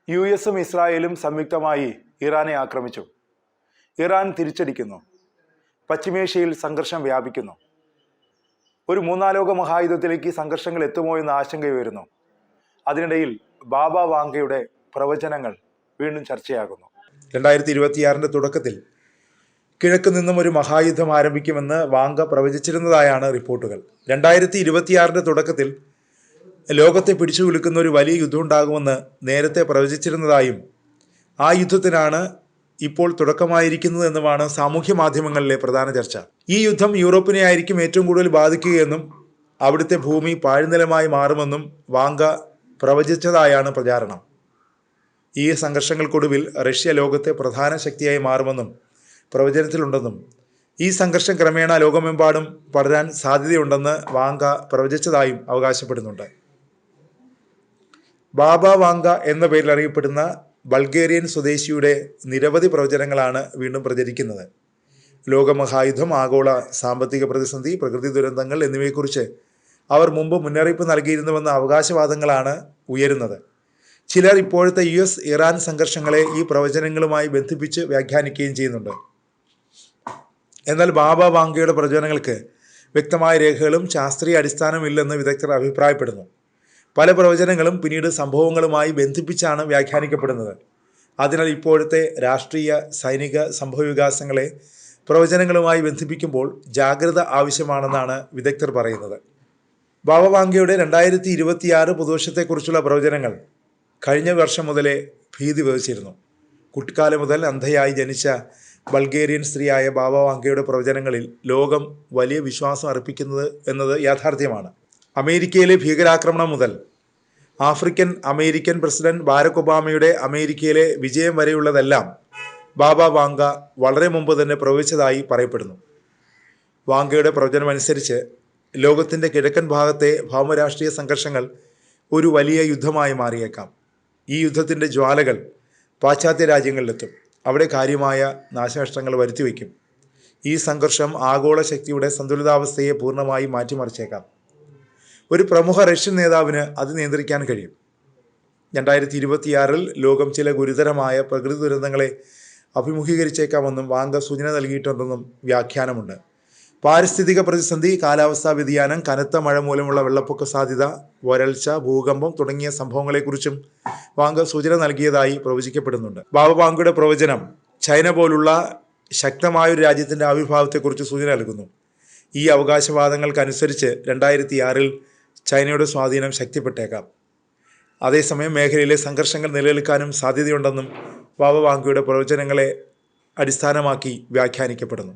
യുഎസും ഇസ്രായേലും സംയുക്തമായി ഇറാനെ ആക്രമിച്ചു. ഇറാൻ തിരിച്ചടിക്കുന്നു. പശ്ചിമേഷ്യയിൽ സംഘർഷം വ്യാപിക്കുന്നു. ഒരു മൂന്നാലോക മഹായുദ്ധത്തിലേക്ക് സംഘർഷങ്ങൾ എത്തുമോ എന്ന ആശങ്കയുയരുന്നു. അതിനിടയിൽ ബാബ വാങ്കയുടെ പ്രവചനങ്ങൾ വീണ്ടും ചർച്ചയാകുന്നു. 2026 തുടക്കത്തിൽ കിഴക്ക് നിന്നും ഒരു മഹായുദ്ധം ആരംഭിക്കുമെന്ന് വാങ്ക പ്രവചിച്ചിരുന്നതായാണ് റിപ്പോർട്ടുകൾ. 2026 തുടക്കത്തിൽ ലോകത്തെ പിടിച്ചുകുലുക്കുന്ന ഒരു വലിയ യുദ്ധം ഉണ്ടാകുമെന്ന് നേരത്തെ പ്രവചിച്ചിരുന്നതായും ആ യുദ്ധത്തിനാണ് ഇപ്പോൾ തുടക്കമായിരിക്കുന്നതെന്നുമാണ് സാമൂഹ്യ മാധ്യമങ്ങളിലെ പ്രധാന ചർച്ച. ഈ യുദ്ധം യൂറോപ്പിനെ ആയിരിക്കും ഏറ്റവും കൂടുതൽ ബാധിക്കുകയെന്നും അവിടുത്തെ ഭൂമി പാഴ്നിലമായി മാറുമെന്നും വാങ്ക പ്രവചിച്ചതായാണ് പ്രചാരണം. ഈ സംഘർഷങ്ങൾക്കൊടുവിൽ റഷ്യ ലോകത്തെ പ്രധാന ശക്തിയായി മാറുമെന്നും പ്രവചനത്തിലുണ്ടെന്നും ഈ സംഘർഷം ക്രമേണ ലോകമെമ്പാടും പടരാൻ സാധ്യതയുണ്ടെന്ന് വാങ്ക പ്രവചിച്ചതായും അവകാശപ്പെടുന്നുണ്ട്. ബാബ വാങ്ക എന്ന പേരിൽ അറിയപ്പെടുന്ന ബൾഗേറിയൻ സ്വദേശിയുടെ നിരവധി പ്രവചനങ്ങളാണ് വീണ്ടും പ്രചരിക്കുന്നത്. ലോകമഹായുദ്ധം, ആഗോള സാമ്പത്തിക പ്രതിസന്ധി, പ്രകൃതി ദുരന്തങ്ങൾ എന്നിവയെക്കുറിച്ച് അവർ മുമ്പ് മുന്നറിയിപ്പ് നൽകിയിരുന്നുവെന്ന അവകാശവാദങ്ങളാണ് ഉയരുന്നത്. ചിലർ ഇപ്പോഴത്തെ US ഇറാൻ സംഘർഷങ്ങളെ ഈ പ്രവചനങ്ങളുമായി ബന്ധിപ്പിച്ച് വ്യാഖ്യാനിക്കുകയും ചെയ്യുന്നുണ്ട്. എന്നാൽ ബാബ വാങ്കയുടെ പ്രവചനങ്ങൾക്ക് വ്യക്തമായ രേഖകളും ശാസ്ത്രീയ അടിസ്ഥാനമില്ലെന്ന് വിദഗ്ധർ അഭിപ്രായപ്പെടുന്നു. പല പ്രവചനങ്ങളും പിന്നീട് സംഭവങ്ങളുമായി ബന്ധിപ്പിച്ചാണ് വ്യാഖ്യാനിക്കപ്പെടുന്നത്. അതിനാൽ ഇപ്പോഴത്തെ രാഷ്ട്രീയ, സൈനിക സംഭവവികാസങ്ങളെ പ്രവചനങ്ങളുമായി ബന്ധിപ്പിക്കുമ്പോൾ ജാഗ്രത ആവശ്യമാണെന്നാണ് വിദഗ്ധർ പറയുന്നത്. ബാബ വാങ്കയുടെ 2026 പുതുവർഷത്തെക്കുറിച്ചുള്ള പ്രവചനങ്ങൾ കഴിഞ്ഞ വർഷം മുതലേ ഭീതി വിതച്ചിരുന്നു. കുട്ടിക്കാലം മുതൽ അന്ധയായി ജനിച്ച ബൾഗേറിയൻ സ്ത്രീയായ ബാബ വാങ്കയുടെ പ്രവചനങ്ങളിൽ ലോകം വലിയ വിശ്വാസം അർപ്പിക്കുന്നത് എന്നത് യാഥാർത്ഥ്യമാണ്. അമേരിക്കയിലെ ഭീകരാക്രമണം മുതൽ ആഫ്രിക്കൻ അമേരിക്കൻ പ്രസിഡന്റ് ബാരക് ഒബാമയുടെ അമേരിക്കയിലെ വിജയം വരെയുള്ളതെല്ലാം ബാബ വാങ്ക വളരെ മുമ്പ് തന്നെ പ്രവചിച്ചതായി പറയപ്പെടുന്നു. വാങ്കയുടെ പ്രവചനമനുസരിച്ച് ലോകത്തിൻ്റെ കിഴക്കൻ ഭാഗത്തെ ഭൗമരാഷ്ട്രീയ സംഘർഷങ്ങൾ ഒരു വലിയ യുദ്ധമായി മാറിയേക്കാം. ഈ യുദ്ധത്തിൻ്റെ ജ്വാലകൾ പാശ്ചാത്യ രാജ്യങ്ങളിലെത്തും. അവിടെ കാര്യമായ നാശനഷ്ടങ്ങൾ വരുത്തിവെക്കും. ഈ സംഘർഷം ആഗോള ശക്തിയുടെ സന്തുലിതാവസ്ഥയെ പൂർണ്ണമായി മാറ്റിമറിച്ചേക്കാം. ഒരു പ്രമുഖ റഷ്യൻ നേതാവിന് അത് നിയന്ത്രിക്കാൻ കഴിയും. 2026 ലോകം ചില ഗുരുതരമായ പ്രകൃതി ദുരന്തങ്ങളെ അഭിമുഖീകരിച്ചേക്കാമെന്നും വാങ്ക സൂചന നൽകിയിട്ടുണ്ടെന്നും വ്യാഖ്യാനമുണ്ട്. പാരിസ്ഥിതിക പ്രതിസന്ധി, കാലാവസ്ഥാ വ്യതിയാനം, കനത്ത മഴ മൂലമുള്ള വെള്ളപ്പൊക്ക സാധ്യത, വരൾച്ച, ഭൂകമ്പം തുടങ്ങിയ സംഭവങ്ങളെക്കുറിച്ചും വാങ്ക സൂചന നൽകിയതായി പ്രവചിക്കപ്പെടുന്നുണ്ട്. ബാബ വാങ്കയുടെ പ്രവചനം ചൈന പോലുള്ള ശക്തമായൊരു രാജ്യത്തിൻ്റെ ആവിർഭാവത്തെക്കുറിച്ച് സൂചന നൽകുന്നു. ഈ അവകാശവാദങ്ങൾക്കനുസരിച്ച് 2006 ചൈനയുടെ സ്വാധീനം ശക്തിപ്പെട്ടേക്കാം. അതേസമയം മേഖലയിലെ സംഘർഷങ്ങൾ നിലനിൽക്കാനും സാധ്യതയുണ്ടെന്നും ബാബ വാങ്കയുടെ പ്രവചനങ്ങളെ അടിസ്ഥാനമാക്കി വ്യാഖ്യാനിക്കപ്പെടുന്നു.